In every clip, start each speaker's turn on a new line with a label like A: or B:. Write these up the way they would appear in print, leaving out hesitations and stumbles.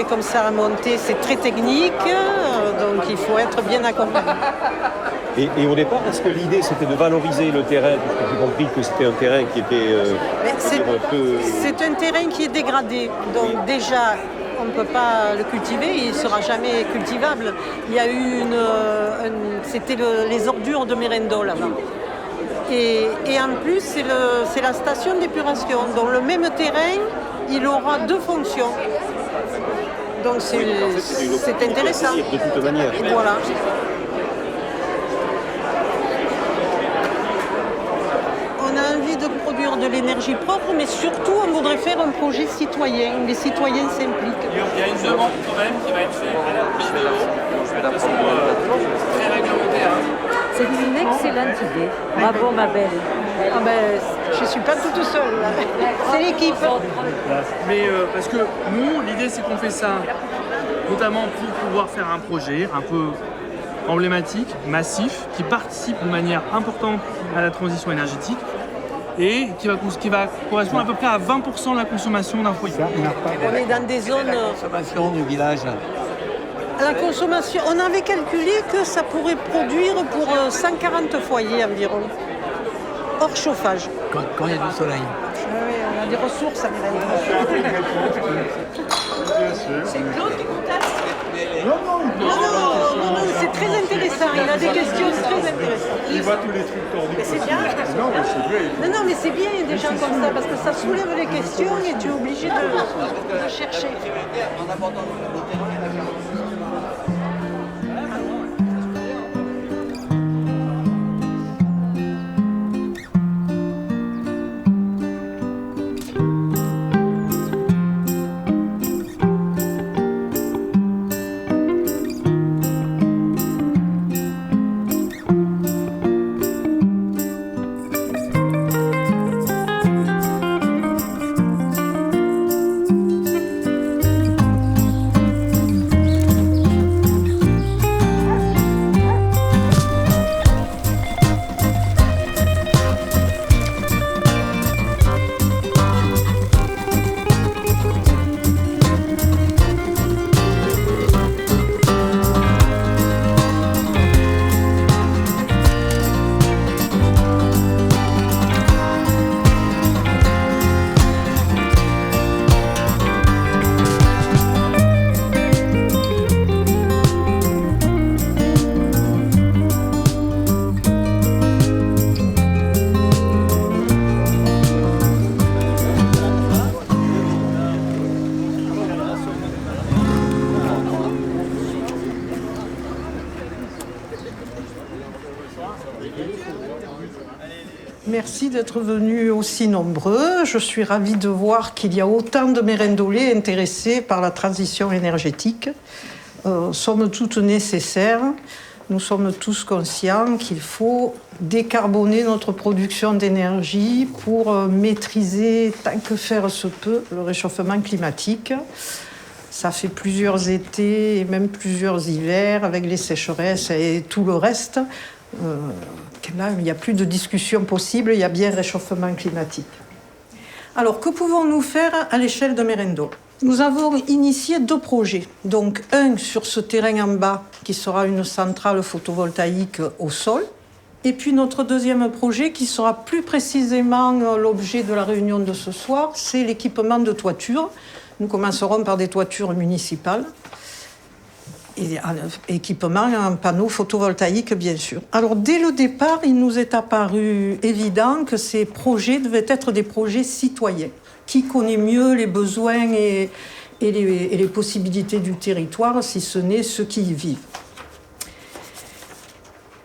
A: projet comme ça à monter, c'est très technique, donc il faut être bien accompagné.
B: Et au départ, est-ce que l'idée c'était de valoriser le terrain, parce que j'ai compris que c'était un terrain qui était
A: c'est un terrain qui est dégradé, donc déjà on ne peut pas le cultiver, il ne sera jamais cultivable. Il y a eu c'était les ordures de Merendol là-bas. Et en plus, c'est la station d'épuration. Dans le même terrain, il aura deux fonctions. Donc c'est intéressant.
B: De toute manière.
A: Voilà. On a envie de produire de l'énergie propre, mais surtout, on voudrait faire un projet citoyen. Les citoyens s'impliquent.
C: Il y a une demande quand même qui va être faite à la vidéo, de façon très réglementaire.
D: C'est une excellente idée. Bravo, ma belle.
A: Ah ben, je ne suis pas toute seule, là. C'est l'équipe.
C: Mais parce que nous, l'idée c'est qu'on fait ça notamment pour pouvoir faire un projet un peu emblématique, massif, qui participe de manière importante à la transition énergétique et qui va correspondre à peu près à 20% de la consommation d'un foyer.
A: On est dans des zones...
E: Consommation du village.
A: La consommation, on avait calculé que ça pourrait produire pour 140 foyers environ, hors chauffage.
E: Quand il y a du soleil.
A: Oui, on a des ressources à Merendol. C'est Claude qui conteste ? Non, c'est très intéressant. Il a des questions très intéressantes.
F: Il voit tous les trucs tordus.
A: Mais c'est bien.
F: Non, mais c'est bien.
A: Non, mais c'est bien, il y a des gens comme ça, parce que ça soulève les questions et tu es obligé de chercher. Merci d'être venus aussi nombreux. Je suis ravie de voir qu'il y a autant de Merendolais intéressés par la transition énergétique. Somme toute nécessaire. Nous sommes tous conscients qu'il faut décarboner notre production d'énergie pour maîtriser, tant que faire se peut, le réchauffement climatique. Ça fait plusieurs étés et même plusieurs hivers avec les sécheresses et tout le reste. Là, il n'y a plus de discussion possible, il y a bien réchauffement climatique. Alors, que pouvons-nous faire à l'échelle de Merendol ? Nous avons initié 2 projets. Donc, un sur ce terrain en bas, qui sera une centrale photovoltaïque au sol. Et puis, notre deuxième projet, qui sera plus précisément l'objet de la réunion de ce soir, c'est l'équipement de toiture. Nous commencerons par des toitures municipales. Et équipement en panneaux photovoltaïques, bien sûr. Alors, dès le départ, il nous est apparu évident que ces projets devaient être des projets citoyens. Qui connaît mieux les besoins et les possibilités du territoire, si ce n'est ceux qui y vivent.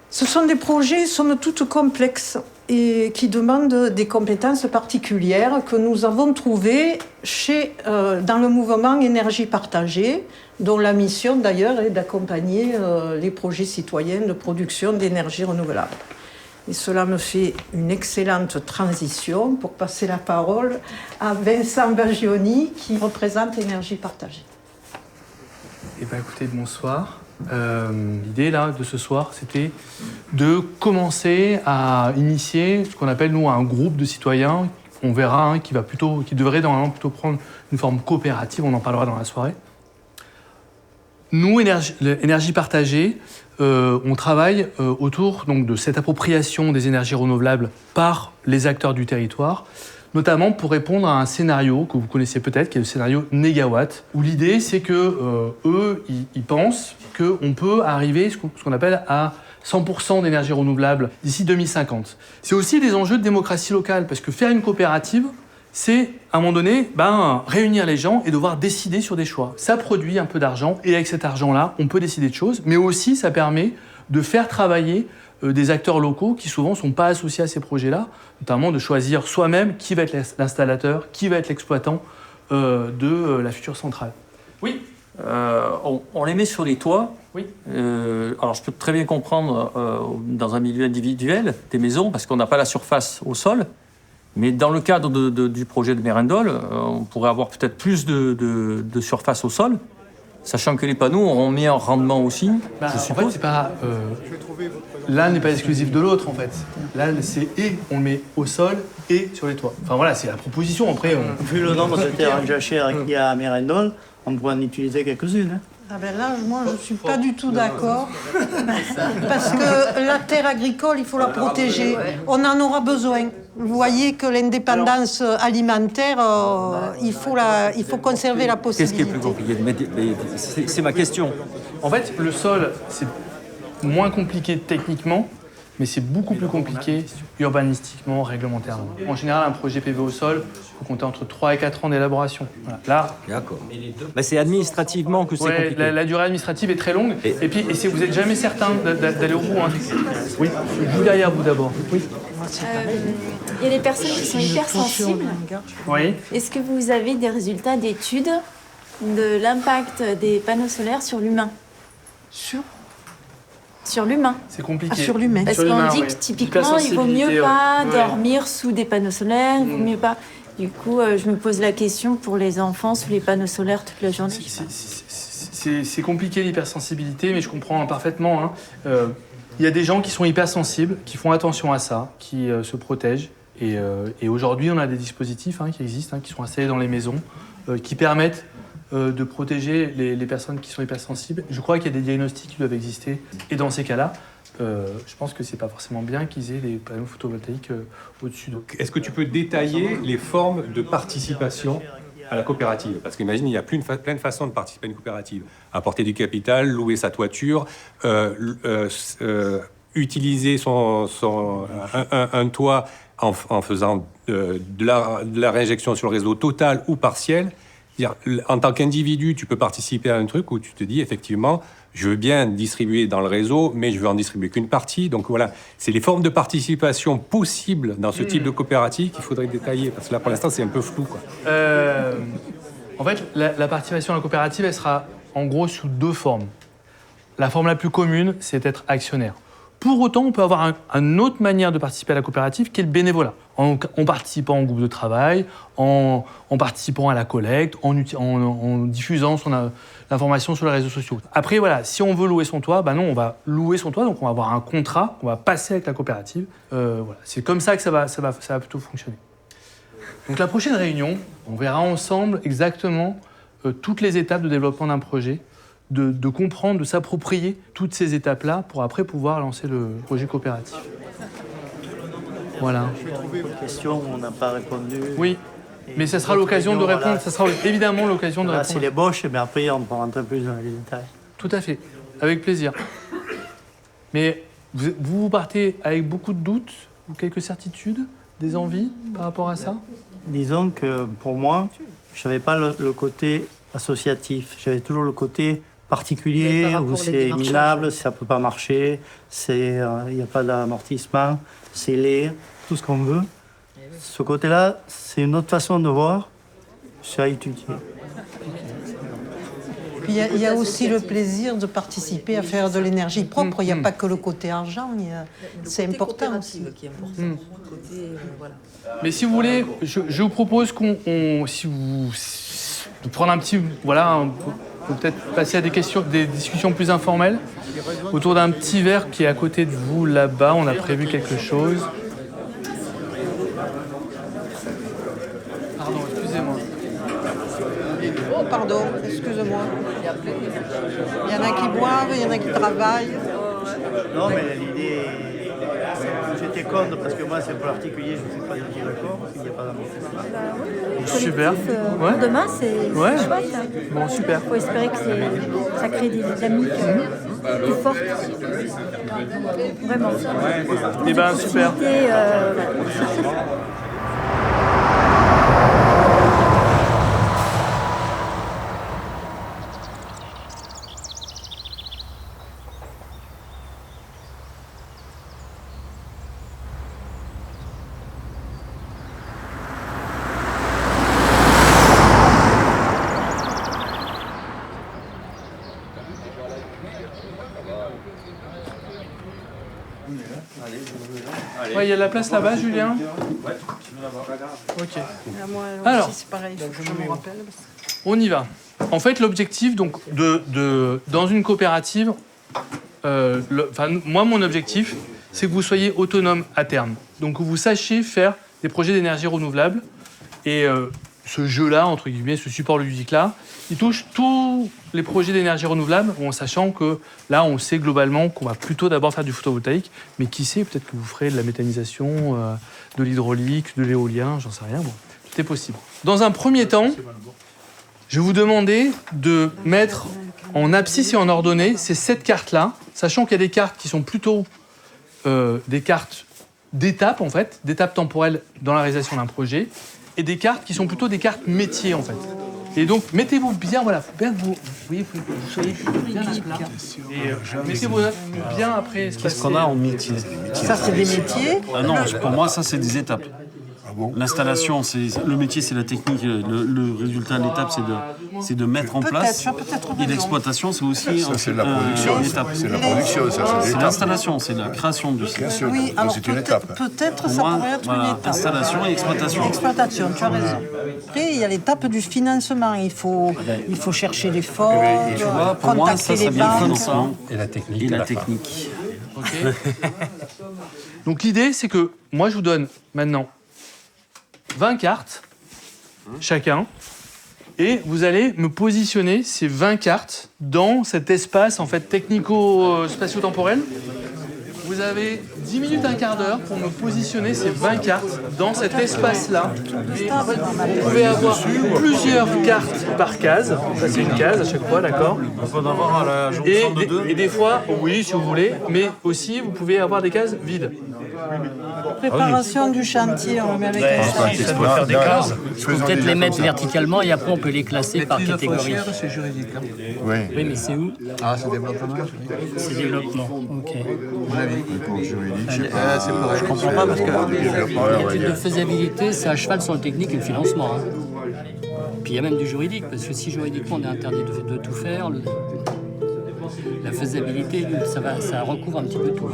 A: Ce sont des projets, somme toute, complexes et qui demandent des compétences particulières que nous avons trouvées dans le mouvement Énergie partagée, dont la mission d'ailleurs est d'accompagner les projets citoyens de production d'énergie renouvelable. Et cela me fait une excellente transition pour passer la parole à Vincent Bagioni qui représente Énergie partagée.
C: Eh bien écoutez, bonsoir. L'idée là de ce soir, c'était de commencer à initier ce qu'on appelle nous un groupe de citoyens. On verra qui devrait normalement plutôt prendre une forme coopérative. On en parlera dans la soirée. Nous, énergie partagée, on travaille autour donc, de cette appropriation des énergies renouvelables par les acteurs du territoire, notamment pour répondre à un scénario que vous connaissez peut-être, qui est le scénario Négawatt, où l'idée, c'est que eux, ils pensent qu'on peut arriver ce qu'on appelle à 100% d'énergie renouvelable d'ici 2050. C'est aussi des enjeux de démocratie locale, parce que faire une coopérative, c'est, à un moment donné, réunir les gens et devoir décider sur des choix. Ça produit un peu d'argent, et avec cet argent-là, on peut décider de choses, mais aussi, ça permet de faire travailler des acteurs locaux qui souvent ne sont pas associés à ces projets-là, notamment de choisir soi-même qui va être l'installateur, qui va être l'exploitant de la future centrale. Oui.
G: On les met sur les toits.
C: Oui.
G: Alors je peux très bien comprendre dans un milieu individuel des maisons, parce qu'on n'a pas la surface au sol. Mais dans le cadre du projet de Mérindol, on pourrait avoir peut-être plus de surface au sol, sachant que les panneaux auront mis un rendement aussi, je suppose.
C: En fait, c'est pas... l'un n'est pas exclusif de l'autre, en fait. Là, c'est et on le met au sol et sur les toits. Enfin voilà, c'est la proposition. Après,
H: Vu le nombre de terrains jachères qu'il y a à Mérindol, on pourrait en utiliser quelques-unes. Hein.
A: Ah ben là, moi, je ne suis pas du tout d'accord. Parce que la terre agricole, il faut la protéger. On en aura besoin. Vous voyez que l'indépendance alimentaire, il faut conserver la possibilité.
G: Qu'est-ce qui est plus compliqué? C'est ma question.
C: En fait, le sol, c'est moins compliqué techniquement, mais c'est beaucoup plus compliqué urbanistiquement, réglementairement. En général, un projet PV au sol, il faut compter entre 3 et 4 ans d'élaboration. Voilà. Là,
G: d'accord. C'est administrativement que c'est compliqué.
C: La durée administrative est très longue. Et puis, vous n'êtes jamais certain d'aller au bout. Hein. Oui, je vous derrière vous d'abord. Oui.
I: Il y a des personnes qui sont hypersensibles.
C: Oui.
I: Est-ce que vous avez des résultats d'études de l'impact des panneaux solaires sur l'humain? Sur l'humain.
C: C'est compliqué.
A: Sur l'humain.
I: Parce qu'on dit que typiquement, il vaut mieux pas dormir sous des panneaux solaires, il vaut mieux pas. Du coup, je me pose la question pour les enfants sous les panneaux solaires toute la journée.
C: C'est compliqué l'hypersensibilité, mais je comprends parfaitement. Hein. Il y a des gens qui sont hypersensibles, qui font attention à ça, qui se protègent. Et aujourd'hui, on a des dispositifs qui existent, qui sont installés dans les maisons, qui permettent de protéger les personnes qui sont hypersensibles. Je crois qu'il y a des diagnostics qui doivent exister. Et dans ces cas-là, je pense que c'est pas forcément bien qu'ils aient des panneaux photovoltaïques au-dessus d'eux.
B: Est-ce que tu peux détailler les formes de participation à la coopérative? Parce qu'imagine, il y a plein de façons de participer à une coopérative. Apporter du capital, louer sa toiture, utiliser un toit en faisant de la réinjection sur le réseau total ou partiel. En tant qu'individu, tu peux participer à un truc où tu te dis, effectivement, je veux bien distribuer dans le réseau, mais je veux en distribuer qu'une partie. Donc voilà, c'est les formes de participation possibles dans ce type de coopérative qu'il faudrait détailler. Parce que là, pour l'instant, c'est un peu flou, quoi.
C: En fait, la participation à la coopérative, elle sera en gros sous 2 formes. La forme la plus commune, c'est d'être actionnaire. Pour autant, on peut avoir une autre manière de participer à la coopérative qui est le bénévolat. En participant au groupe de travail, en participant à la collecte, en diffusant l'information sur les réseaux sociaux. Après, voilà, si on veut louer son toit, non, on va louer son toit, donc on va avoir un contrat, on va passer avec la coopérative. Voilà. C'est comme ça que ça va plutôt fonctionner. Donc la prochaine réunion, on verra ensemble exactement toutes les étapes de développement d'un projet, de comprendre, de s'approprier toutes ces étapes-là pour après pouvoir lancer le projet coopératif. Voilà.
H: J'ai trouvé une question où on n'a pas répondu.
C: Oui, mais ça sera l'occasion de répondre.
H: Voilà.
C: Ça sera évidemment l'occasion de
H: Là,
C: répondre.
H: c'est l'ébauche, mais après, on peut rentrer plus dans les détails.
C: Tout à fait, avec plaisir. Mais vous partez avec beaucoup de doutes, ou quelques certitudes, des envies par rapport à ça?
H: Disons que pour moi, je n'avais pas le côté associatif. J'avais toujours le côté particulier où c'est minable, ça ne peut pas marcher, il n'y a pas d'amortissement, c'est laid, tout ce qu'on veut. Ce côté-là, c'est une autre façon de voir, c'est à étudier.
A: Puis il y a aussi le plaisir de participer à faire de l'énergie propre. Il n'y a pas que le côté argent, c'est important aussi.
C: Mais si vous voulez, je vous propose de prendre un petit... Voilà, on peut peut-être passer à des discussions plus informelles autour d'un petit verre qui est à côté de vous là-bas. On a prévu quelque chose. Pardon, excusez-moi.
A: Oh, pardon, excusez-moi. y en a qui boivent, il y en a qui travaillent.
H: Non, mais l'idée, j'étais contre parce que moi, c'est pour l'articulier, je ne suis pas du tout d'accord, parce qu'il n'y a pas d'investissement.
C: Super.
I: Pour demain, c'est
C: Ouais.
I: chouette. Hein.
C: Bon, super.
I: Il faut espérer que ça crée des dynamiques plus fortes. Vraiment.
C: Eh ben, super. Ouais, il y a de la place là-bas, Julien. Ok.
A: Moi
C: Alors.
A: aussi, c'est pareil, il faut que je me rappelle.
C: On y va. En fait, l'objectif, donc, dans une coopérative, moi, mon objectif, c'est que vous soyez autonome à terme. Donc, que vous sachiez faire des projets d'énergie renouvelable. Et ce jeu-là, entre guillemets, ce support ludique-là, il touche tous les projets d'énergie renouvelable, en sachant que là, on sait globalement qu'on va plutôt d'abord faire du photovoltaïque, mais qui sait, peut-être que vous ferez de la méthanisation, de l'hydraulique, de l'éolien, j'en sais rien. Bon, tout est possible. Dans un premier temps, je vais vous demander de mettre en abscisse et en ordonnée ces 7 cartes-là, sachant qu'il y a des cartes qui sont plutôt des cartes d'étapes, en fait, d'étapes temporelles dans la réalisation d'un projet, et des cartes qui sont plutôt des cartes métiers, en fait. Et donc, mettez-vous bien, voilà, faut bien que vous voyez, faut que vous soyez bien à plat. Et mettez vos notes bien après.
J: Qu'est-ce qu'on a en métier?
A: Ça, c'est des métiers.
J: Ah non, pour moi, ça, c'est des étapes. L'installation, le métier, c'est la technique. Le résultat, l'étape, c'est de mettre en place. Et l'exploitation, c'est aussi
F: c'est la production.
J: l'étape.
F: C'est la production, ça.
J: C'est l'installation, c'est la création du site.
A: Oui, alors
F: c'est une étape.
A: peut-être ça
J: Moi,
A: pourrait être
J: voilà,
A: une étape.
J: installation et exploitation.
A: Exploitation, tu as raison. Après, il y a l'étape du financement. Il faut chercher les fonds,
J: Et tu vois, pour moi,
A: contacter
J: ça
A: les
J: vient le
A: banques.
J: financement
B: Et la technique.
J: et
B: à
J: la
B: la fin.
J: technique.
C: Ok. Donc l'idée, c'est que moi, je vous donne maintenant 20 cartes, chacun, et vous allez me positionner ces 20 cartes dans cet espace en fait technico-spatio-temporel. Vous avez 10 minutes, un quart d'heure pour me positionner ces 20 cartes dans cet espace-là. Vous pouvez avoir plusieurs cartes par case. Ça, c'est une case à chaque fois, d'accord?
J: On peut en avoir à la jonction de deux.
C: Et des fois, oui, si vous voulez, mais aussi, vous pouvez avoir des cases vides.
A: Préparation du chantier, on le met avec un chantier.
F: Ça doit faire des cases.
K: Il faut peut-être les mettre verticalement et après on peut les classer par catégorie.
J: C'est juridique.
F: Oui.
K: Oui, mais c'est où?
J: Ah, c'est développement.
K: C'est développement. Ok.
F: Pour juridique, je sais pas.
J: Je comprends pas parce que
K: L'étude de faisabilité, c'est à cheval sur le technique et le financement. Hein. Puis il y a même du juridique, parce que si juridiquement on est interdit de tout faire, la faisabilité, ça recouvre un petit peu tout.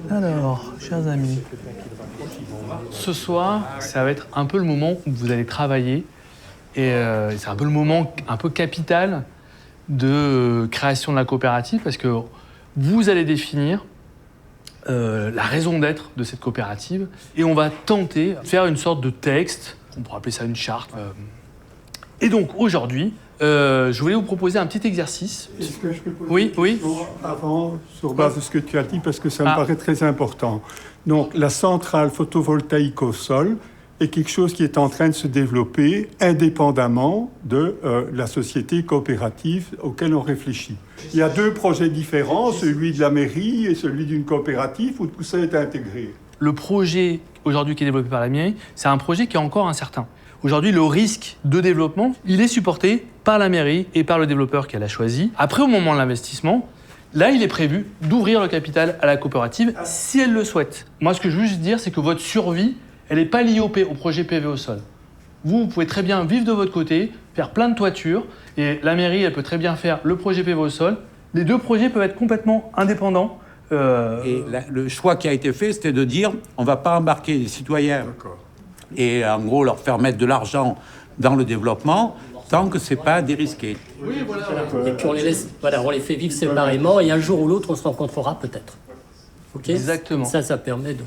C: Alors, chers amis, ce soir, ça va être un peu le moment où vous allez travailler. Et c'est un peu le moment un peu capital de création de la coopérative parce que vous allez définir la raison d'être de cette coopérative et on va tenter de faire une sorte de texte, on pourrait appeler ça une charte. Et donc aujourd'hui, je voulais vous proposer un petit exercice.
L: Est-ce que je peux poser
C: Oui,
L: une
C: oui.
L: question avant, sur base de ce que tu as dit, parce que ça me
C: Ah.
L: paraît très important. Donc, la centrale photovoltaïque au sol est quelque chose qui est en train de se développer indépendamment de la société coopérative auquel on réfléchit. Il y a deux projets différents, celui de la mairie et celui d'une coopérative, où tout ça est intégré.
C: Le projet aujourd'hui qui est développé par la mairie, c'est un projet qui est encore incertain. Aujourd'hui, le risque de développement, il est supporté par la mairie et par le développeur qu'elle a choisi. Après, au moment de l'investissement, là, il est prévu d'ouvrir le capital à la coopérative si elle le souhaite. Moi, ce que je veux juste dire, c'est que votre survie, elle n'est pas liée au projet PV au sol. Vous pouvez très bien vivre de votre côté, faire plein de toitures, et la mairie, elle peut très bien faire le projet PV au sol. Les deux projets peuvent être complètement indépendants.
M: Et le choix qui a été fait, c'était de dire on ne va pas embarquer les citoyens et en gros leur faire mettre de l'argent dans le développement tant que ce n'est pas dérisqué.
C: Oui, voilà.
K: Et puis on les laisse, voilà, on les fait vivre séparément et un jour ou l'autre on se rencontrera peut-être. Ok.
C: Exactement.
K: Ça permet de.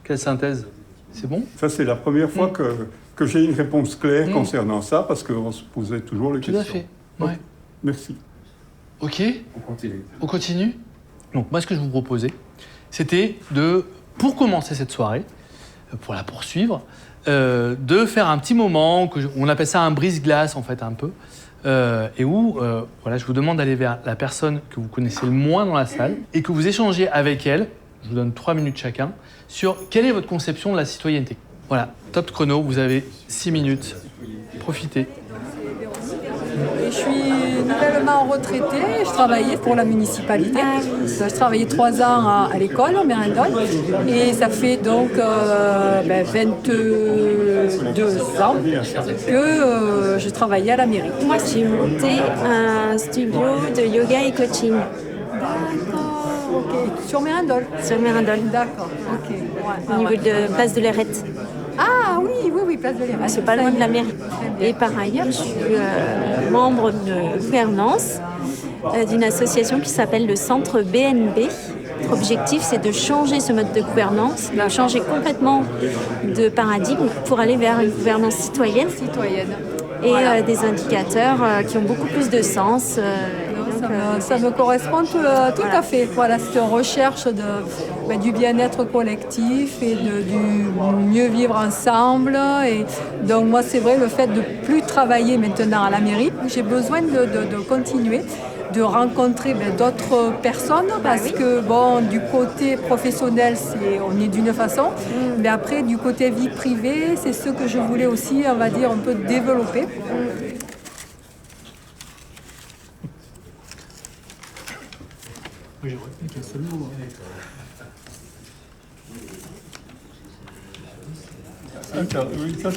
C: Quelle synthèse? C'est bon?
L: Ça, c'est la première fois que j'ai une réponse claire concernant ça, parce qu'on se posait toujours les questions.
C: Tout à fait. Ouais.
L: Merci.
C: Ok. On continue. Donc, moi, ce que je vous proposais, c'était pour commencer cette soirée, pour la poursuivre, de faire un petit moment, on appelle ça un brise-glace, en fait, un peu, et où, voilà, je vous demande d'aller vers la personne que vous connaissez le moins dans la salle et que vous échangez avec elle, je vous donne 3 minutes chacun, sur quelle est votre conception de la citoyenneté. Voilà, top chrono, vous avez 6 minutes. Profitez.
N: Je suis nouvellement retraitée, je travaillais pour la municipalité. Je travaillais 3 ans à l'école, en Mérindol, et ça fait donc 22 ans que je travaillais à la mairie.
O: Moi, j'ai monté un studio de yoga et coaching.
N: D'accord, ok. Sur Mérindol?
O: Sur Mérindol.
N: D'accord, ok. Ouais.
O: Au niveau de Place de l'Airette.
N: Ah oui, Place de l'Airette.
O: C'est pas loin de la mairie. Et par ailleurs, je suis membre de gouvernance d'une association qui s'appelle le Centre BNB. Notre objectif, c'est de changer ce mode de gouvernance, de changer complètement de paradigme pour aller vers une gouvernance citoyenne. Et voilà. Des indicateurs qui ont beaucoup plus de sens.
N: Ça me correspond tout à fait. Voilà, c'est une recherche du bien-être collectif et du mieux vivre ensemble. Et donc moi, c'est vrai, le fait de plus travailler maintenant à la mairie, j'ai besoin de continuer, de rencontrer d'autres personnes parce que du côté professionnel, on est d'une façon, mais après, du côté vie privée, c'est ce que je voulais aussi, on va dire, un peu développer.
K: J'aurais plus qu'un seul mot.
L: Ça, il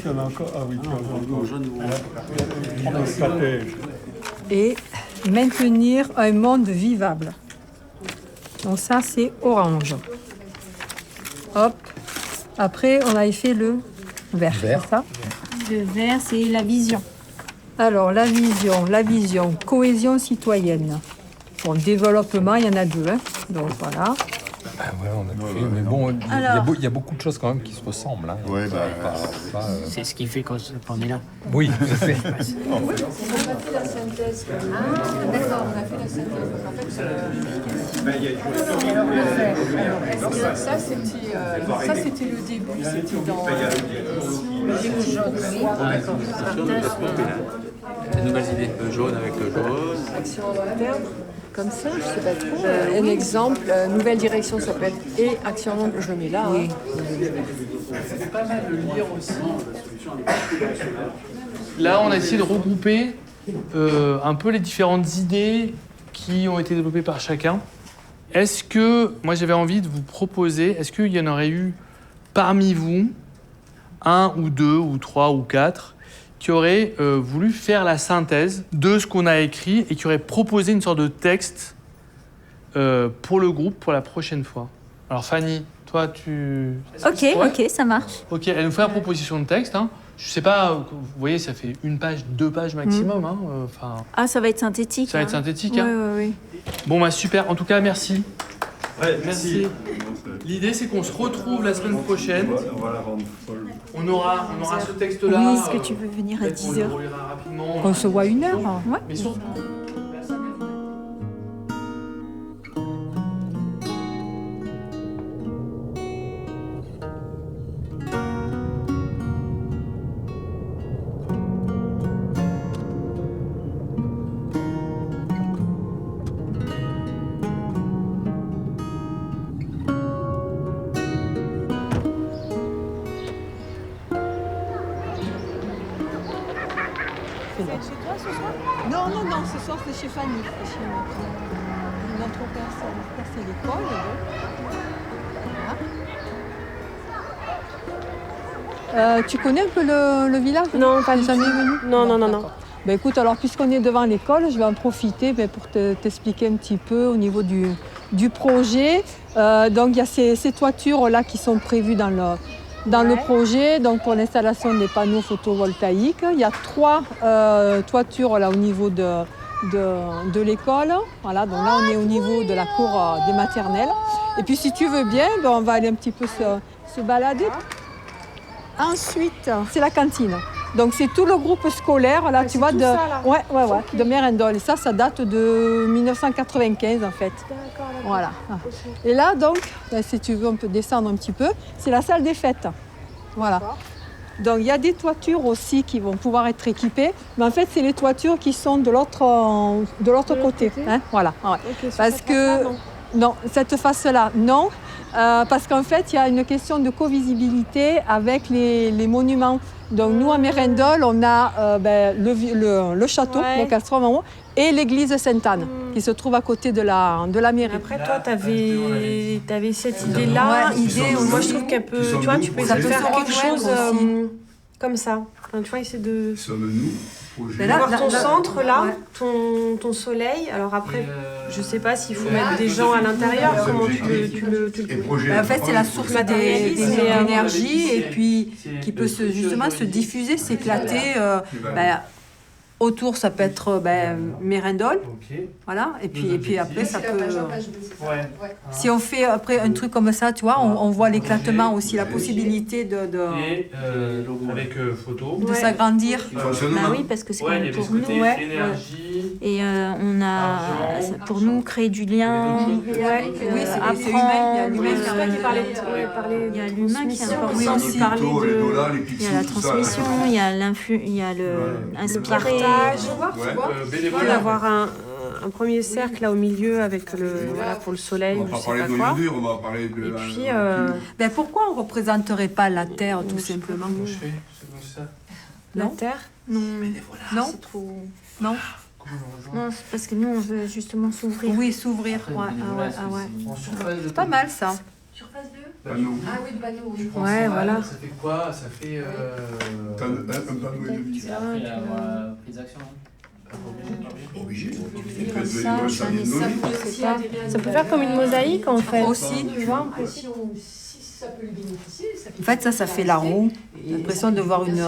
L: y en a encore. Ah oui,
N: et maintenir un monde vivable. Donc ça, c'est orange. Hop. Après, on avait fait le vert. C'est ça?
O: Le vert, c'est la vision.
N: Alors, la vision, cohésion citoyenne. Bon, développement, il y en a 2. Donc voilà.
P: On a fait, mais bon, il y a beaucoup de choses quand même qui se ressemblent. Hein.
F: Ouais,
K: c'est ce qui fait qu'on est là.
P: Oui, je sais.
N: On a fait la synthèse. Ah, d'accord, on a fait la synthèse. En fait, ça, c'était le début. C'était dans le début jaune.
M: Les nouvelles idées, le jaune avec le jaune.
N: Action long terme. Comme ça, je sais pas trop. Un exemple, nouvelle direction, ça peut être et action longue, je le mets là. Oui.
C: C'est pas mal de lire aussi. Là, on a essayé de regrouper un peu les différentes idées qui ont été développées par chacun. Est-ce que, moi j'avais envie de vous proposer, est-ce qu'il y en aurait eu parmi vous, 1 ou 2 ou 3 ou 4, qui auraient voulu faire la synthèse de ce qu'on a écrit et qui auraient proposé une sorte de texte pour le groupe pour la prochaine fois. Alors Fanny, toi tu...
O: Ok, ça marche.
C: Ok, elle nous fait une proposition de texte. Hein. Je sais pas, vous voyez, ça fait 1 page, 2 pages maximum. Hein,
O: ça va être synthétique.
C: Ça va être synthétique.
O: Oui,
C: hein.
O: oui.
C: Bon, super. En tout cas, merci.
L: Ouais,
C: merci. L'idée, c'est qu'on se retrouve la semaine prochaine.
L: On va la rendre folle.
C: On aura ce texte-là.
O: Oui, est-ce que tu veux venir à 10h?
N: On se voit 1 heure.
O: Ouais.
C: Mais surtout...
N: ce soir? Non, ce soir c'est chez Fanny, c'est chez notre personne. Ça c'est l'école. Voilà. Tu connais un peu le village?
O: Non, pas
N: jamais venu?
O: Non.
N: Ben écoute, alors puisqu'on est devant l'école, je vais en profiter pour t'expliquer un petit peu au niveau du projet. Donc il y a ces toitures-là qui sont prévues dans le projet, donc pour l'installation des panneaux photovoltaïques. Il y a 3 toitures là au niveau de l'école. Voilà, donc là on est au niveau de la cour des maternelles. Et puis si tu veux bien, on va aller un petit peu se balader. Ensuite, c'est la cantine. Donc c'est tout le groupe scolaire là, tu vois, de Mérindol. Et ça date de 1995 en fait.
O: D'accord.
N: Voilà. Et là donc, si tu veux, on peut descendre un petit peu. C'est la salle des fêtes. Voilà. Donc il y a des toitures aussi qui vont pouvoir être équipées, mais en fait c'est les toitures qui sont de l'autre côté. Hein, voilà. Ouais.
O: Okay,
N: parce que non, cette face-là, non. Parce qu'en fait, il y a une question de co-visibilité avec les monuments. Donc nous, à Mérindol, on a le château, donc à Stromont, et l'église Sainte-Anne, qui se trouve à côté de la mairie.
O: Après, toi, tu avais cette idée-là. Moi, je trouve qu'elle peut, tu vois, tu peux faire quelque chose comme ça. Enfin, tu vois, essayer de... Voir ton centre là, ton soleil. Alors après, je sais pas s'il faut mettre des gens à l'intérieur. Comment tu le...
N: En fait, c'est la source d'énergie et puis qui peut justement se diffuser, s'éclater. Autour, ça peut être Mérindol, voilà. Et puis après, ça peut. Si on fait après un truc comme ça, tu vois, on voit l'éclatement aussi, la possibilité
C: avec photo,
N: de s'agrandir.
O: Oui, parce que c'est quand même pour nous. Et on a, pour nous, créer du lien.
N: Oui, c'est humain. Il y a l'humain
O: il y a l'humain qui est important. Il y a la transmission, il y a le inspirer.
C: Bénévole.
O: Avoir un premier cercle là au milieu avec pour le soleil.
F: On va pas parler de noyauté, on va parler de...
O: Et puis,
N: pourquoi on ne représenterait pas la Terre, tout simplement?
O: La Terre? Non.
N: Non.
O: C'est trop...
N: Non.
O: Non, c'est parce que nous, on veut justement s'ouvrir.
N: Oui, s'ouvrir. C'est pas mal, ça.
O: Surface 2
F: Panneau.
O: Ah oui, le panneau, oui. Ouais, voilà.
C: Ça fait quoi? Ça fait...
F: Un panneau et demi.
K: Ça prise d'action.
F: Obligé.
O: Ça peut faire comme une mosaïque en fait.
N: Aussi,
O: tu vois.
N: En fait, ça fait la roue. J'ai l'impression de voir une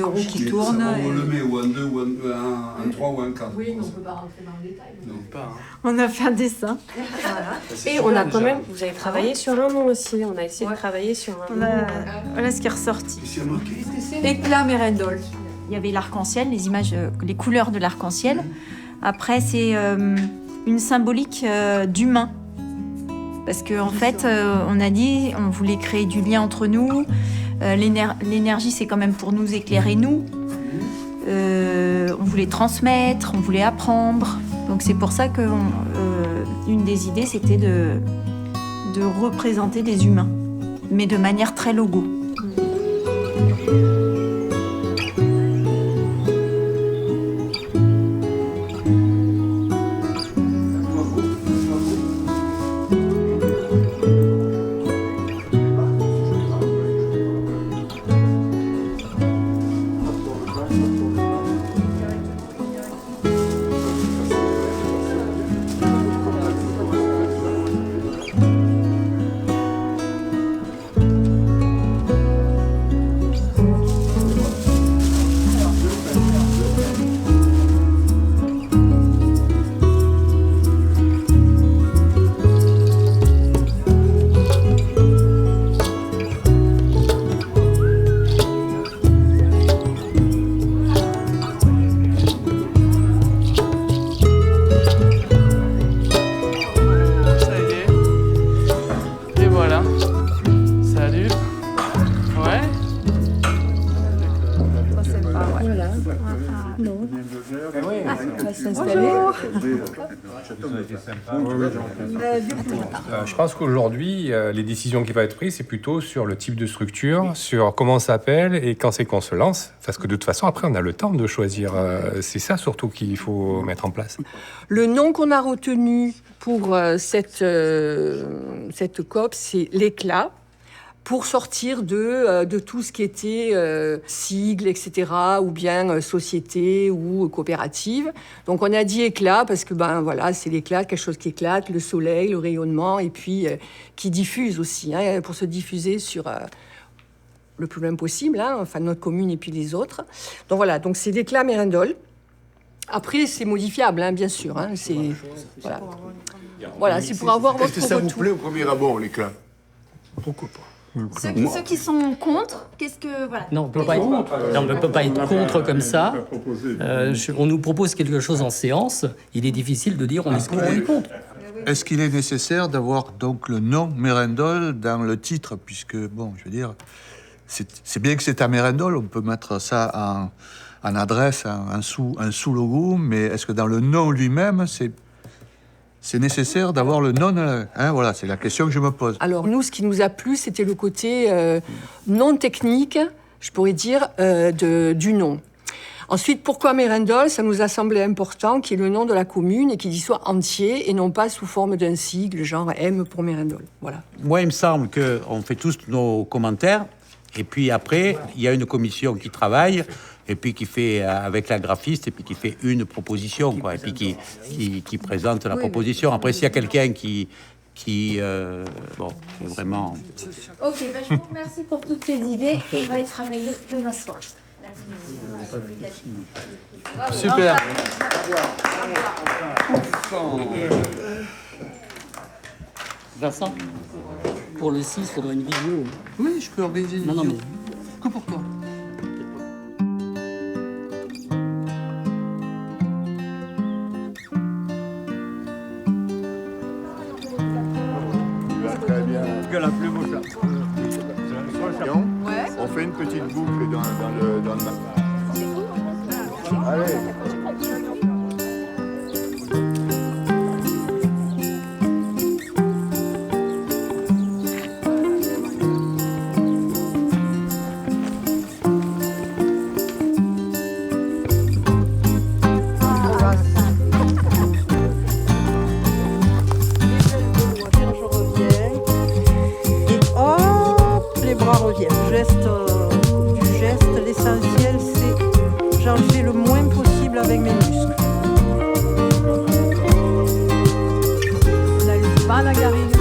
N: roue qui tourne.
F: On le met ou un 2, ou un 3 ou un 4.
N: Oui, mais on ne peut pas rentrer dans le détail.
F: Non, pas.
O: On a fait un dessin. Et on a quand même, vous avez travaillé sur un nom aussi. On a essayé de travailler sur un nom. Voilà ce qui est ressorti.
N: Éclat Mérindol.
O: Il y avait l'arc-en-ciel, les images, les couleurs de l'arc-en-ciel. Après, c'est une symbolique d'humain. Parce qu'en fait, on a dit, on voulait créer du lien entre nous. L'énergie, c'est quand même pour nous éclairer, nous. On voulait transmettre, on voulait apprendre. Donc c'est pour ça qu'une des idées, c'était de représenter des humains, mais de manière très logo.
B: Je pense qu'aujourd'hui, les décisions qui vont être prises, c'est plutôt sur le type de structure, sur comment on s'appelle et quand c'est qu'on se lance. Parce que de toute façon, après, on a le temps de choisir. C'est ça surtout qu'il faut mettre en place.
Q: Le nom qu'on a retenu pour cette COP, c'est l'éclat, pour sortir de tout ce qui était sigle, etc., ou bien société ou coopérative. Donc on a dit éclat parce que voilà, c'est l'éclat, quelque chose qui éclate, le soleil, le rayonnement, et puis qui diffuse aussi, pour se diffuser sur le plus loin possible, enfin notre commune et puis les autres. Donc voilà, donc c'est l'éclat Mérindol. Après, c'est modifiable, bien sûr. Voilà, c'est pour avoir votre retour.
F: Est-ce que ça vous plaît au premier abord, l'éclat?
L: Pourquoi pas?
I: Ceux qui sont contre, qu'est-ce que... Voilà.
K: Non, on ne peut pas être contre comme ça. On nous propose quelque chose en séance. Il est difficile de dire on est pour, on est contre.
R: Est-ce qu'il est nécessaire d'avoir donc le nom Mérindol dans le titre? Puisque, bon, je veux dire, c'est bien que c'est à Mérindol, on peut mettre ça en adresse, un sous-logo, mais est-ce que dans le nom lui-même, c'est nécessaire d'avoir le nom, voilà, c'est la question que je me pose.
Q: Alors nous, ce qui nous a plu, c'était le côté non technique, je pourrais dire, du nom. Ensuite, pourquoi Mérindol? Ça nous a semblé important qu'il y ait le nom de la commune et qu'il y soit entier et non pas sous forme d'un sigle, genre M pour Mérindol. Voilà.
M: Moi, il me semble qu'on fait tous nos commentaires et puis après, il y a une commission qui travaille et puis qui fait avec la graphiste et puis qui fait une proposition, quoi, et puis qui présente la proposition. Après, s'il y a quelqu'un qui vraiment...
I: Ok, je vous remercie pour toutes ces idées et on va y travailler demain soir.
M: Super.
K: Vincent, pour le 6, il faudra une vidéo.
E: Oui, je peux organiser une vidéo.
K: Non, mais...
E: Que pour toi.
F: Très bien.
E: Que la plus beau ça.
F: Ouais. On fait une petite boucle dans le Allez.
A: L'essentiel, c'est j'en fais le moins possible avec mes muscles. On n'allume pas la garine.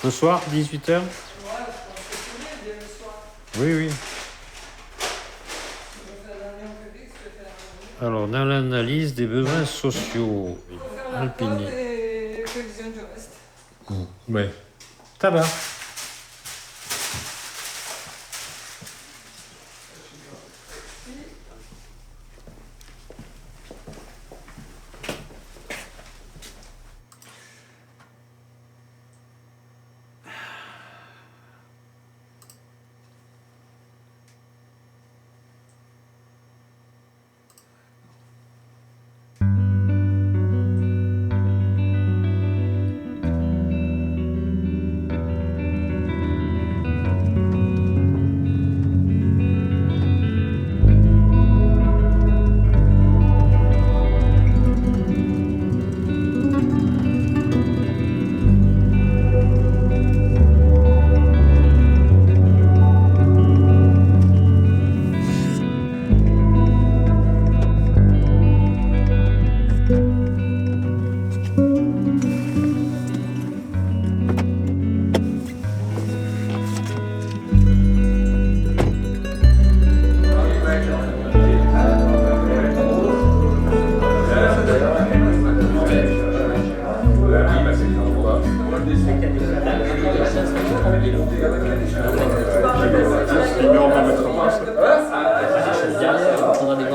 S: Ce soir, 18h? Oui, oui. Alors, dans l'analyse des besoins sociaux, Alpini. Oui. Tabac.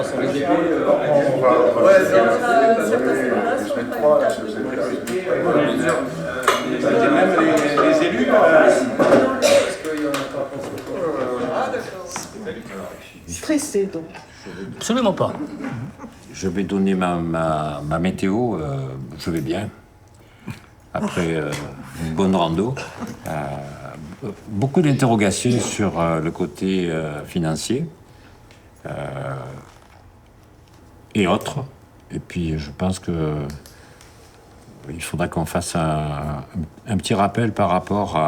K: Non, sur les élus.
B: Les élus.
A: Stressé, donc.
K: Absolument pas.
S: Je vais donner ma météo. Je vais bien. Après une bonne rando. Beaucoup d'interrogations sur le côté financier et autres. Et puis je pense que il faudra qu'on fasse un petit rappel par rapport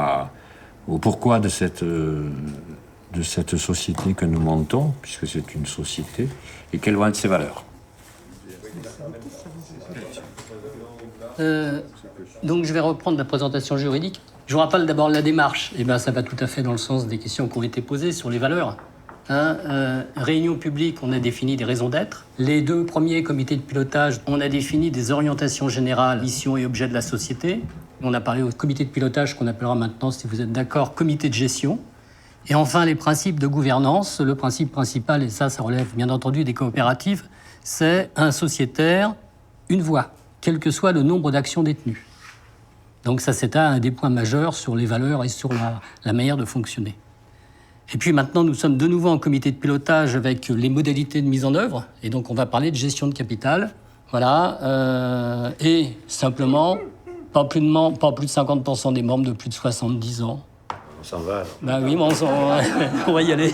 S: au pourquoi de cette société que nous montons, puisque c'est une société, et quelles vont être ses valeurs.
K: Donc je vais reprendre la présentation juridique. Je vous rappelle d'abord la démarche. Eh bien, ça va tout à fait dans le sens des questions qui ont été posées sur les valeurs. Réunion publique, on a défini des raisons d'être. Les 2 premiers comités de pilotage, on a défini des orientations générales, missions et objets de la société. On a parlé au comité de pilotage qu'on appellera maintenant, si vous êtes d'accord, comité de gestion. Et enfin, les principes de gouvernance. Le principe principal, et ça relève bien entendu des coopératives, c'est un sociétaire, une voix, quel que soit le nombre d'actions détenues. Donc ça, c'est un des points majeurs sur les valeurs et sur la manière de fonctionner. Et puis maintenant, nous sommes de nouveau en comité de pilotage avec les modalités de mise en œuvre. Et donc, on va parler de gestion de capital. Voilà. Et simplement, pas plus de 50% des membres de plus de 70 ans.
S: On s'en va.
K: Ben oui, mais on va y aller.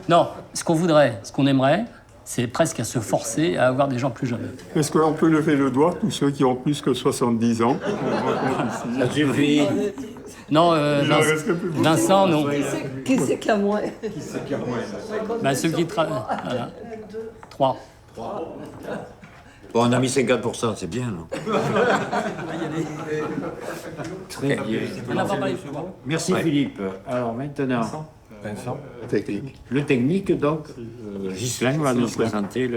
K: Non, ce qu'on voudrait, ce qu'on aimerait, c'est presque à se forcer à avoir des gens plus jeunes.
L: Est-ce qu'on peut lever le doigt, tous ceux qui ont plus que 70 ans?
S: Ça suffit.
K: Non, Vincent, non.
N: Qui c'est qu'à moi?
K: Ben, ceux qui travaillent. Voilà. 3.
S: Bon, on a mis 50%, c'est bien, non? Très bien. Merci Philippe. Alors maintenant, Vincent. Le technique, donc, Ghislain va nous présenter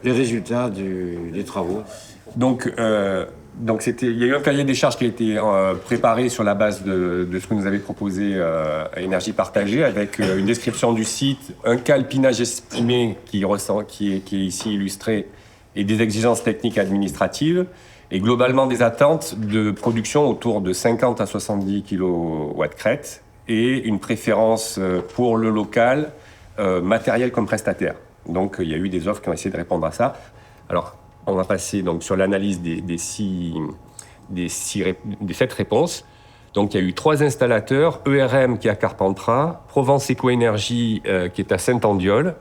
S: les résultats des travaux.
B: Donc, il y a eu un cahier des charges qui a été préparé sur la base de ce que nous avait proposé Énergie Partagée, avec une description du site, un cas alpinage estimé qui est ici illustré, et des exigences techniques et administratives, et globalement des attentes de production autour de 50 à 70 kW crête, et une préférence pour le local, matériel comme prestataire. Donc il y a eu des offres qui ont essayé de répondre à ça. Alors, on va passer donc sur l'analyse des 7 réponses. Donc il y a eu 3 installateurs, ERM qui est à Carpentras, Provence Éco-Énergie qui est à Saint-Andiol,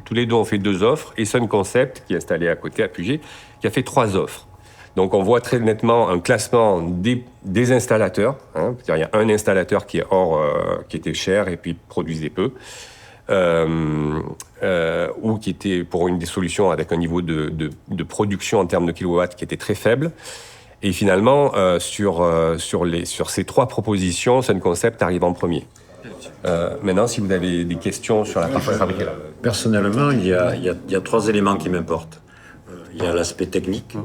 B: tous les deux ont fait 2 offres, et Sun Concept qui est installé à côté à Puget, qui a fait 3 offres. Donc on voit très nettement un classement des installateurs. C'est-à-dire il y a un installateur qui est qui était cher et puis produisait peu. Ou qui était pour une des solutions avec un niveau de production en termes de kilowatts qui était très faible. Et finalement, sur ces 3 propositions, Sun Concept arrive en premier. Maintenant, si vous avez des questions sur la partie fabriquée là.
S: Personnellement, il y a 3 éléments qui m'importent. Il y a l'aspect technique,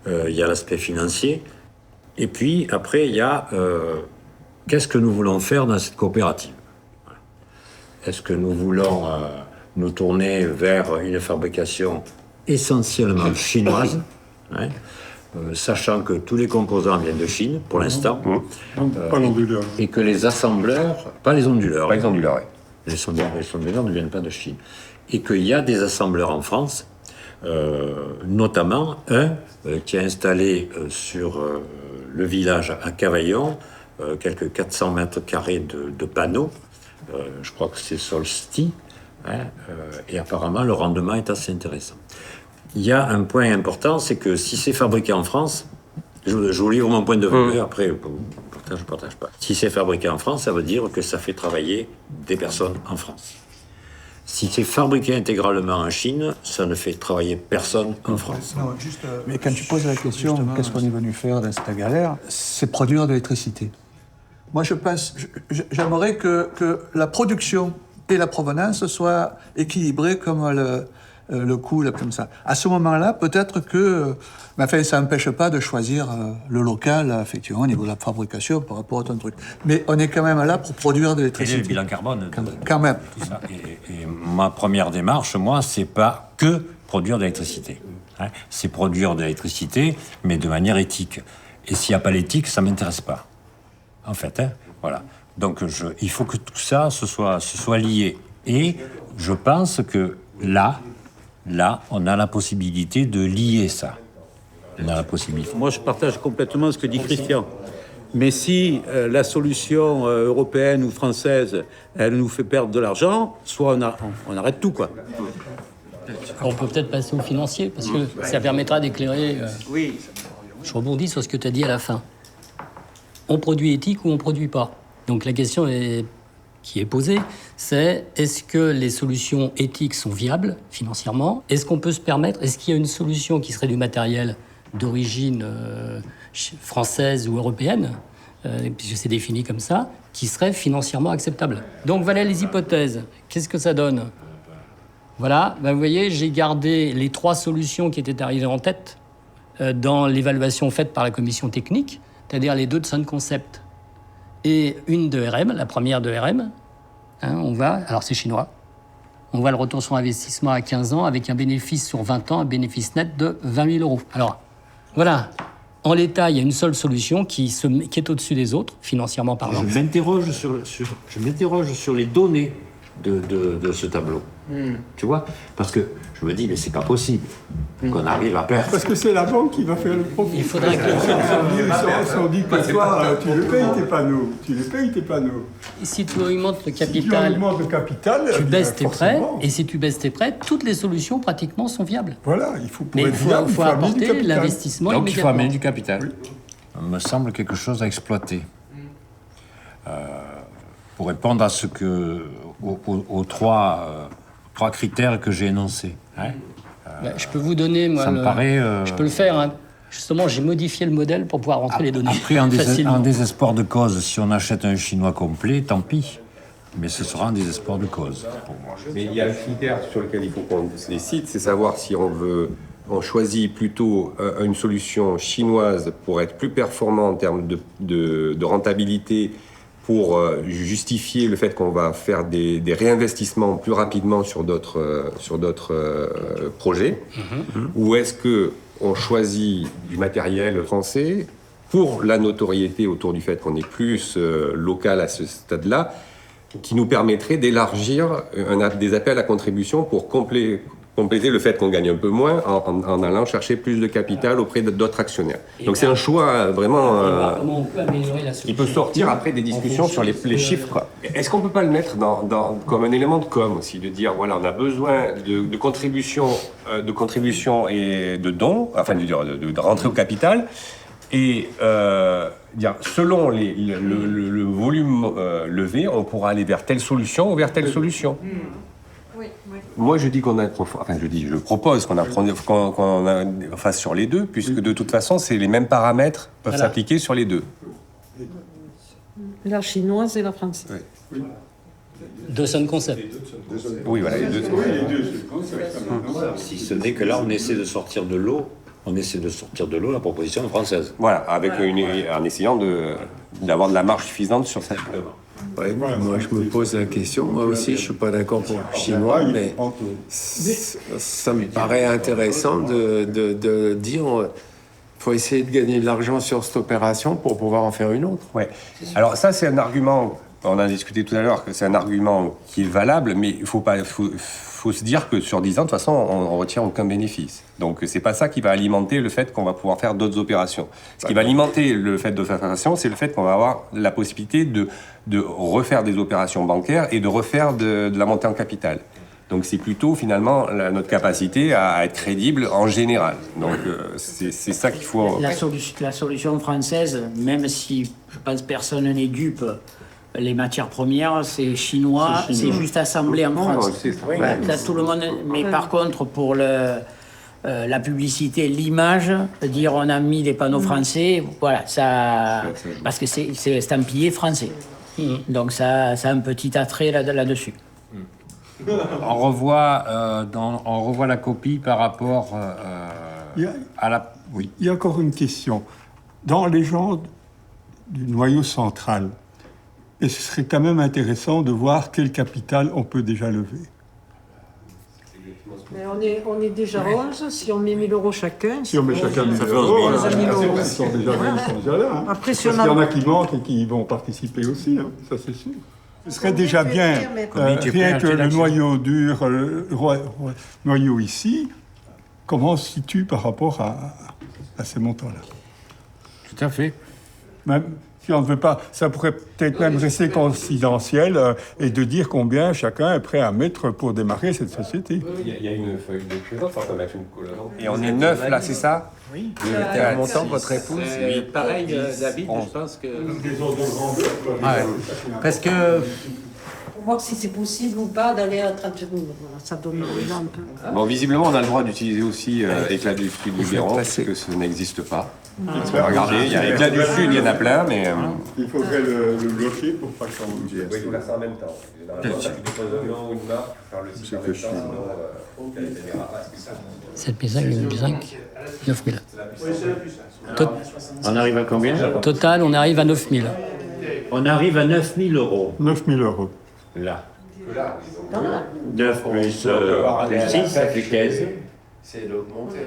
S: il y a l'aspect financier, et puis après, il y a qu'est-ce que nous voulons faire dans cette coopérative. Est-ce que nous voulons nous tourner vers une fabrication essentiellement chinoise, sachant que tous les composants viennent de Chine, pour l'instant,
L: pas l'onduleur.
S: Et que les assembleurs, pas les onduleurs,
B: oui.
S: Les onduleurs ne viennent pas de Chine, et qu'il y a des assembleurs en France, notamment un qui est installé sur le village à Cavaillon, quelques 400 mètres carrés de panneaux. Je crois que c'est Solsti, et apparemment le rendement est assez intéressant. Il y a un point important, c'est que si c'est fabriqué en France, je vous livre mon point de vue, après je ne partage pas. Si c'est fabriqué en France, ça veut dire que ça fait travailler des personnes en France. Si c'est fabriqué intégralement en Chine, ça ne fait travailler personne en France.
R: Non, mais quand tu poses la question, qu'est-ce qu'on est venu faire dans cette galère, c'est produire de l'électricité. Moi, j'aimerais que la production et la provenance soient équilibrées comme le coût, là, comme ça. À ce moment-là, peut-être que... mais enfin, ça n'empêche pas de choisir le local, effectivement, au niveau de la fabrication par rapport à ton truc. Mais on est quand même là pour produire de l'électricité.
S: Et le bilan carbone.
R: Quand même.
S: Tout ça. Et ma première démarche, moi, c'est pas que produire de l'électricité. Hein. C'est produire de l'électricité, mais de manière éthique. Et s'il n'y a pas l'éthique, ça ne m'intéresse pas. En fait, hein, voilà. Donc, il faut que tout ça se soit lié. Et je pense que là, on a la possibilité de lier ça. On a la possibilité.
M: Moi, je partage complètement ce que dit Christian. Mais si la solution européenne ou française, elle nous fait perdre de l'argent, soit on arrête tout, quoi.
K: On peut peut-être passer au financier, parce que ça permettra d'éclairer...
M: Oui.
K: Je rebondis sur ce que tu as dit à la fin. On produit éthique ou on ne produit pas? Donc la question qui est posée, c'est est-ce que les solutions éthiques sont viables financièrement? Est-ce qu'on peut se permettre? Est-ce qu'il y a une solution qui serait du matériel d'origine française ou européenne, puisque c'est défini comme ça, qui serait financièrement acceptable? Donc voilà les hypothèses. Qu'est-ce que ça donne? Voilà, vous voyez, j'ai gardé les 3 solutions qui étaient arrivées en tête dans l'évaluation faite par la commission technique, c'est-à-dire les 2 de Sun Concept et une de RM, la première de RM. Hein, alors c'est chinois. On voit le retour sur investissement à 15 ans avec un bénéfice sur 20 ans, un bénéfice net de 20 000 €. Alors, voilà. En l'état, il y a une seule solution qui est au-dessus des autres, financièrement parlant.
S: Je m'interroge sur les données de ce tableau. Tu vois? Parce que je me dis, mais c'est pas possible qu'on arrive à perdre.
L: Parce que c'est la banque qui va faire le profit.
K: Il faudrait que...
L: Ils ont dit que toi, tu le payes tes panneaux.
K: Si tu augmentes le capital, tu baisses tes prêts, et si tu baisses tes prêts, toutes les solutions pratiquement sont viables.
L: Voilà, il faut
K: apporter l'investissement immédiatement.
S: Donc il faut amener du capital. Oui. Ça me semble quelque chose à exploiter. Pour répondre à ce que aux 3 critères que j'ai énoncés. Hein.
K: Je peux vous donner, moi, je peux le faire. Hein. Justement, j'ai modifié le modèle pour pouvoir rentrer les données.
S: Après, en désespoir de cause, si on achète un chinois complet, tant pis. Mais ce sera un désespoir de cause pour moi.
B: Mais il y a un critère sur lequel il faut qu'on se décide, c'est savoir si on choisit plutôt une solution chinoise pour être plus performant en termes de rentabilité, pour justifier le fait qu'on va faire des réinvestissements plus rapidement sur d'autres projets, ou est-ce qu'on choisit du matériel français pour la notoriété autour du fait qu'on est plus local à ce stade-là, qui nous permettrait d'élargir des appels à contribution pour compléter le fait qu'on gagne un peu moins en allant chercher plus de capital auprès d'autres actionnaires. Donc c'est un choix vraiment... Il peut sortir après des discussions sur les chiffres. Est-ce qu'on ne peut pas le mettre comme un élément de com aussi, de dire voilà, on a besoin de contributions et de dons, enfin de rentrer au capital, et selon le volume levé, on pourra aller vers telle solution ou vers telle solution. Moi, je dis je propose qu'on fasse sur les 2, puisque de toute façon, c'est les mêmes paramètres peuvent s'appliquer sur les 2.
A: La chinoise et la française.
K: Oui. De Sun Concept.
S: Oui, voilà, les 2. Si ce n'est que là, on essaie de sortir de l'eau. La proposition française.
B: Voilà, en essayant d'avoir de la marge suffisante sur cette œuvre.
T: Ouais, moi, je me pose la question. Moi aussi, je ne suis pas d'accord pour le chinois, mais ça me paraît intéressant de dire qu'il faut essayer de gagner de l'argent sur cette opération pour pouvoir en faire une autre.
B: Ouais. Alors ça, c'est un argument, on a discuté tout à l'heure, que c'est un argument qui est valable, mais il faut se dire que sur 10 ans, de toute façon, on ne retient aucun bénéfice. Donc, c'est pas ça qui va alimenter le fait qu'on va pouvoir faire d'autres opérations. Ce qui va alimenter le fait d'autres opérations, c'est le fait qu'on va avoir la possibilité de refaire des opérations bancaires et de refaire de la montée en capital. Donc, c'est plutôt, finalement, notre capacité à être crédible en général. Donc, c'est ça qu'il faut...
U: La solution française, même si, je pense, personne n'est dupe, les matières premières, c'est chinois, c'est juste assemblé en France. Ça, tout le monde. Mais par contre, pour la publicité, l'image, dire on a mis des panneaux français, voilà, ça, parce que c'est estampillé français. Donc ça a un petit attrait là-dessus.
T: on revoit la copie par rapport à la... Oui.
L: Il y a encore une question. Dans les gens du noyau central, et ce serait quand même intéressant de voir quel capital on peut déjà lever.
A: Mais on est déjà 11, si on met 1 000 € chacun.
L: Si on met chacun 1 000 €, ils sont déjà là. Hein.
A: Après,
L: Parce qu'il y en a qui manquent et qui vont participer aussi, hein, ça c'est sûr. Ce serait déjà bien, rien que le noyau dur, le noyau ici, comment on se situe par rapport à ces montants-là.
T: Tout à fait.
L: Même si on ne veut pas, ça pourrait peut-être même rester confidentiel et de dire combien chacun est prêt à mettre pour démarrer cette société.
B: Il y a une feuille de présence, on peut mettre une couleur. Et on est 9 là, c'est ça? Oui. En montant, votre épouse?
M: Oui, pareil, David, je pense que...
L: Parce que...
A: Pour voir si c'est possible ou pas d'aller à 30 secondes. Voilà, ça donne un peu.
B: Bon, visiblement, on a le droit d'utiliser aussi éclat du sud du Béron, parce que ça n'existe pas. Regardez, il y a éclat du sud, il y en a plein, mais...
L: Il faudrait le bloquer pour pas que ça bouge.
B: Oui, il faut faire ça en même temps.
K: Cette maison, il y a une 5, 9 000.
S: On arrive à combien?
K: Total, on arrive à 9 000.
S: On arrive à 9 000 €.
L: 9 000 €.
S: Là. 9 plus 6, ça fait 15.
T: C'est d'augmenter.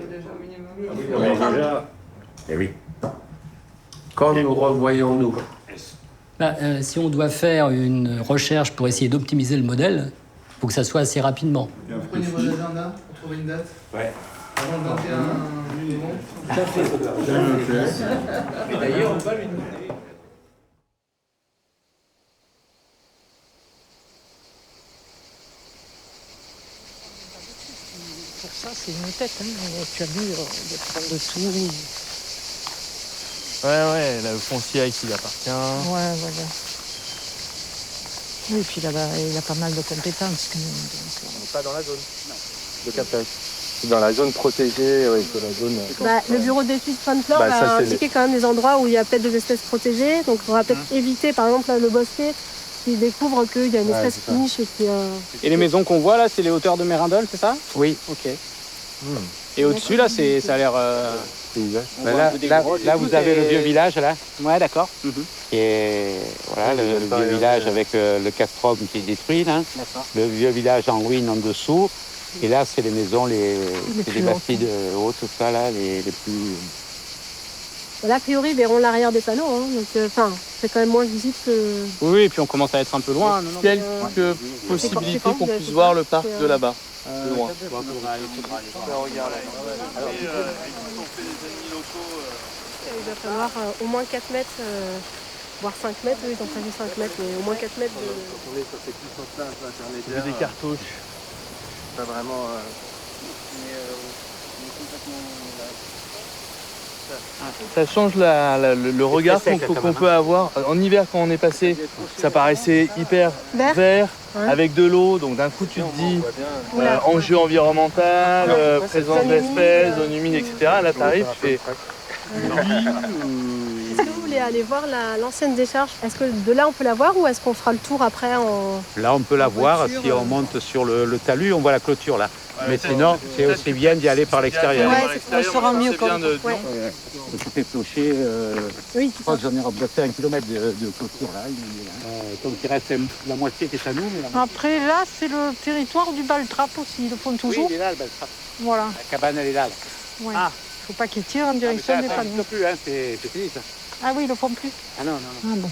S: Eh oui.
T: Quand nous revoyons-nous?
K: Si on doit faire une recherche pour essayer d'optimiser le modèle, il faut que ça soit assez rapidement.
E: Prenez vos agendas pour trouver une date.
B: Ouais.
E: Avant le 21 juillet.
K: Tout à fait.
E: Et d'ailleurs, on va lui demander.
A: Pour ça, c'est une tête. Hein. Tu as vu, de prendre de tout.
C: Ouais, le foncier à qui il appartient.
A: Ouais, voilà. Oui, puis là-bas, il y a pas mal de compétences quand même. Donc...
C: On n'est pas dans la zone de captage. C'est dans la zone protégée, oui, c'est la zone...
D: le bureau d'études Fun-Flore va indiquer quand même des endroits où il y a peut-être des espèces protégées. Donc, il faudra peut-être éviter, par exemple, là, le bosquet, qui découvre qu'il y a une espèce qui niche et qui...
C: Et les maisons qu'on voit, là, c'est les hauteurs de Mérindol, c'est ça?
M: Oui.
C: Ok. Et au-dessus, là, ça a l'air...
M: Là, vous avez le vieux village, là.
C: Ouais, d'accord.
M: Et voilà, le vieux village avec le castrum qui est détruit, là. Le vieux village en ruine en dessous. Et là, c'est les maisons, les bastides hautes, tout ça, là, les plus...
D: Là, a priori, ils verront l'arrière des panneaux. Hein, donc, c'est quand même moins visible que...
C: Oui, et puis on commence à être un peu loin. Quelques possibilités qu'on puisse voir le parc de là-bas. De loin.
D: Il va falloir au moins 4 mètres, voire 5 mètres. Eux, ils ont prévu 5 mètres, mais au moins 4 mètres de...
C: Attendez, ça fait plus en place, intermédiaire. Des cartouches. Pas vraiment... Ça change le regard qu'on peut avoir. En hiver, quand on est passé, ça paraissait hyper vert, avec de l'eau. Donc d'un coup, tu te dis enjeu environnemental, présence d'espèces, zone humide, etc. Là, tu arrives, tu fais...
D: Est-ce que vous voulez aller voir l'ancienne décharge? Est-ce que de là, on peut la voir ou est-ce qu'on fera le tour après en...
M: Là, on peut la voir. Si on monte sur le talus, on voit la clôture, là. Mais sinon, c'est aussi bien d'y aller par l'extérieur.
A: Ouais, ça sera mieux comme ça.
M: Tout est clocher. Je crois que j'en ai remplacé 1 kilomètre de clôture, là. Donc il reste la moitié qui est à nous. Mais
A: Après, là, c'est le territoire du Baltrap aussi. Ils le font toujours.
M: Oui, il est là, le Baltrap.
A: Voilà.
M: La cabane, elle est là.
A: Ouais. Ah. Faut pas qu'ils tirent en direction des panneaux.
M: Ça ne plus, hein, c'est fini, ça.
A: Ah oui, ils le font plus.
M: Ah non.
A: Ah bon.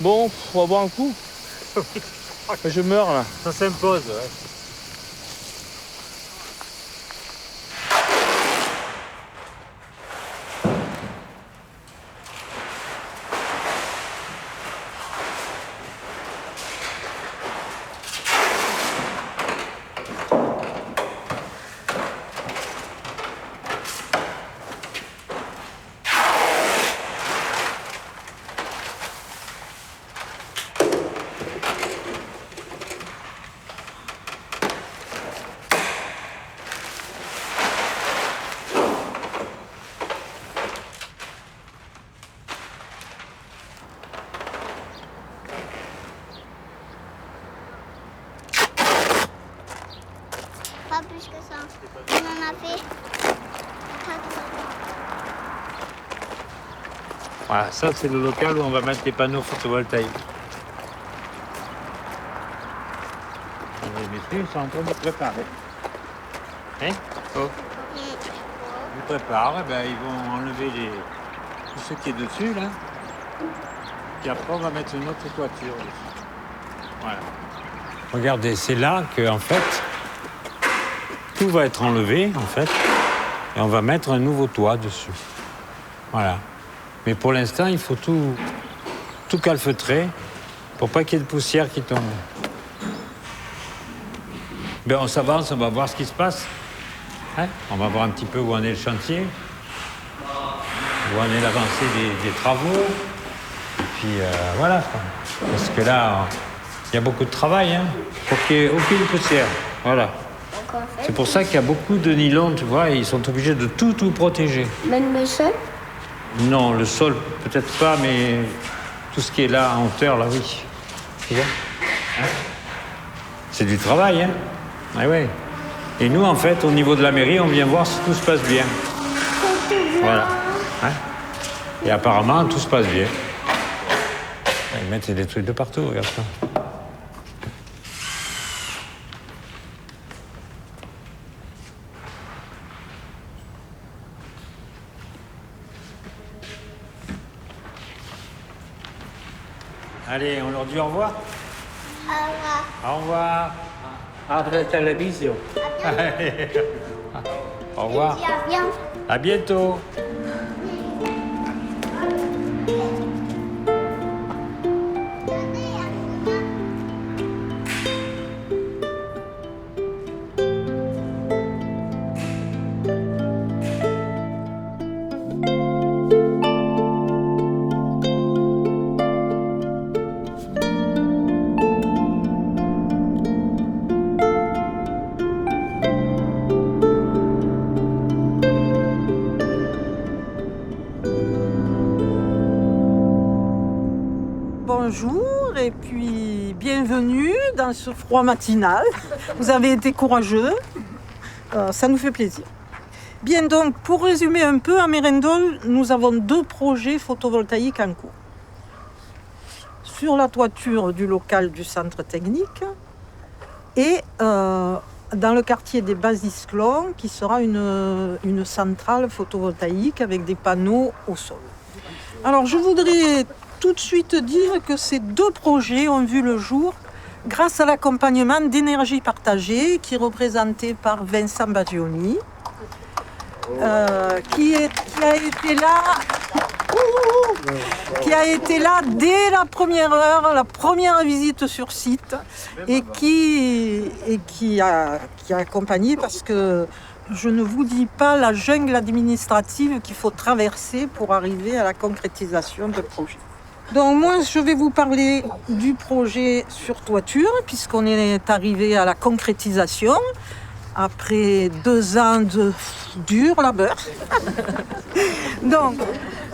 C: Bon, on va boire un coup. Je meurs là.
M: Ça s'impose, ouais.
G: plus que ça. On en a fait 4.
V: Voilà, ça c'est le local où on va mettre les panneaux photovoltaïques. Les messieurs sont en train de préparer. Hein? Oh. Ils préparent, eh ben, ils vont enlever tout ce qui est dessus là. Puis après on va mettre une autre toiture dessus. Voilà. Regardez, c'est là que en fait tout va être enlevé en fait et on va mettre un nouveau toit dessus. Voilà. Mais pour l'instant, il faut tout calfeutrer pour pas qu'il y ait de poussière qui tombe. Ben, on s'avance, on va voir ce qui se passe. Hein? On va voir un petit peu où en est le chantier, où en est l'avancée des travaux. Et puis voilà. Parce que là, il y a beaucoup de travail pour qu'il n'y ait aucune poussière. Voilà. C'est pour ça qu'il y a beaucoup de nylon, tu vois, et ils sont obligés de tout protéger.
G: Même le sol?
V: Non, le sol, peut-être pas, mais tout ce qui est là, en hauteur, là, oui. Tu vois? Hein? C'est du travail, hein? Ah ouais. Et nous, en fait, au niveau de la mairie, on vient voir si tout se passe bien. Voilà. Hein? Et apparemment, tout se passe bien. Ils mettent des trucs de partout, regarde ça. Allez, on leur dit au revoir.
G: Au revoir.
V: Au revoir.
E: À la télévision.
V: Au revoir. À bientôt.
A: Bonjour et puis bienvenue dans ce froid matinal. Vous avez été courageux, ça nous fait plaisir. Bien donc, pour résumer un peu, à Mérindol, nous avons 2 projets photovoltaïques en cours. Sur la toiture du local du centre technique et dans le quartier des Basisclons, qui sera une centrale photovoltaïque avec des panneaux au sol. Alors je voudrais tout de suite dire que ces 2 projets ont vu le jour grâce à l'accompagnement d'Énergie Partagée, qui est représenté par Vincent Baggioni, qui a été là dès la première heure, la première visite sur site, et qui a accompagné, parce que je ne vous dis pas la jungle administrative qu'il faut traverser pour arriver à la concrétisation de projet. Donc moi, je vais vous parler du projet sur toiture, puisqu'on est arrivé à la concrétisation après 2 ans de dur labeur. Donc,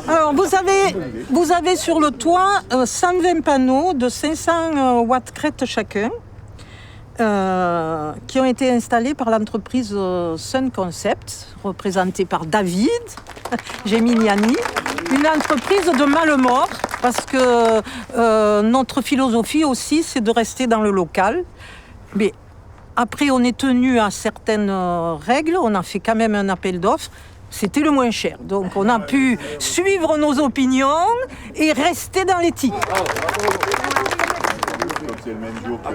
A: alors vous avez sur le toit 120 panneaux de 500 watts crête chacun, qui ont été installés par l'entreprise Sun Concept, représentée par David Geminiani, une entreprise de Malemort, parce que notre philosophie aussi, c'est de rester dans le local. Mais après, on est tenu à certaines règles, on a fait quand même un appel d'offres, c'était le moins cher. Donc on a pu suivre nos opinions et rester dans l'éthique.
F: C'est le même jour que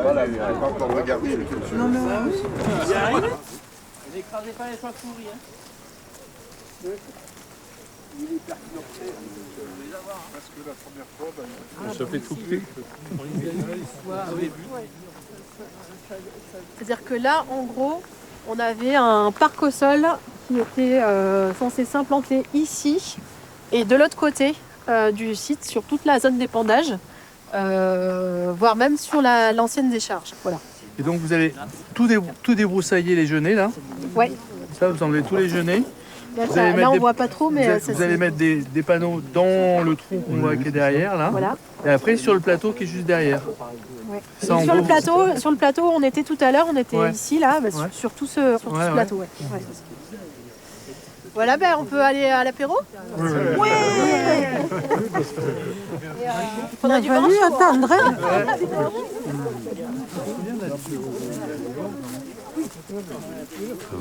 F: voilà, il n'a pas encore regardé le culture.
A: Non, mais...
U: N'écrasez pas les soins pourris.
F: Parce que la première fois,
C: ça fait tout petit.
D: C'est-à-dire que là, en gros, on avait un parc au sol qui était censé s'implanter ici et de l'autre côté du site, sur toute la zone d'épandage, voire même sur l'ancienne décharge. Voilà.
C: Et donc vous allez tout débroussailler les genêts là.
D: Ouais.
C: Ça, vous enlevez tous les genêts.
D: Là, on voit pas trop, mais
C: vous allez mettre des panneaux dans le trou qu'on voit qui est derrière, là.
D: Voilà.
C: Et après, sur le plateau qui est juste derrière.
D: Ouais.
C: Ça,
D: sur le plateau, on était tout à l'heure, on était ici, là, sur tout ce plateau. Ouais. Voilà, on peut aller à l'apéro. Oui.
A: On a fallu attendre.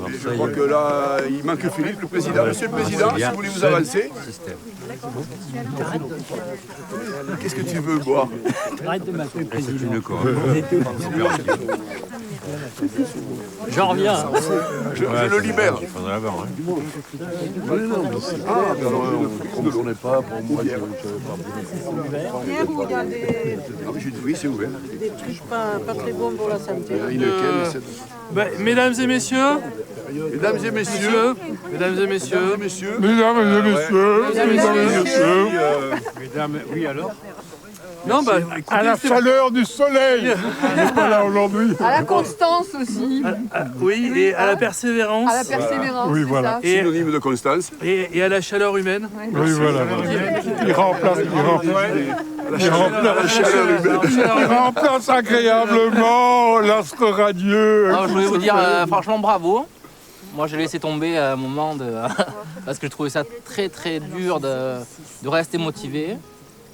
F: Je crois que là, il manque Philippe, le président. Monsieur le Président, si vous voulez vous avancer. Qu'est-ce que tu veux boire?
K: Arrête de m'appeler président. J'en reviens.
F: Je le libère.
T: Il faudrait l'avoir.
F: On n'est pas pour moi. Oui, c'est ouvert.
A: Des trucs pas très bons pour la santé.
C: Mesdames et messieurs.
F: Mesdames et messieurs.
C: Mesdames et messieurs.
L: Mesdames et messieurs.
T: Mesdames, oui alors.
C: Non, écoutez,
L: à la chaleur du soleil. On n'est pas là aujourd'hui.
Q: À la constance aussi.
C: Oui, et à la persévérance.
Q: À la persévérance,
L: oui, voilà.
C: Et,
F: synonyme de constance.
C: Et à la chaleur humaine.
L: Oui, voilà. Il remplace agréablement l'astre radieux.
E: Non, je voulais vous dire franchement bravo. Moi j'ai laissé tomber à un moment parce que je trouvais ça très très dur de rester motivé.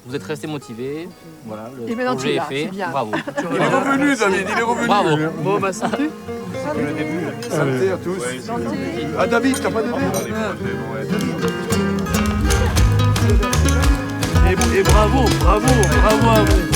E: Vous êtes resté motivé, voilà, le projet est fait, bravo.
F: Il est revenu, David, il est revenu.
E: Bravo.
C: Bon, santé.
F: Santé à tous. Ah, David, t'as pas de
C: Et bravo à vous.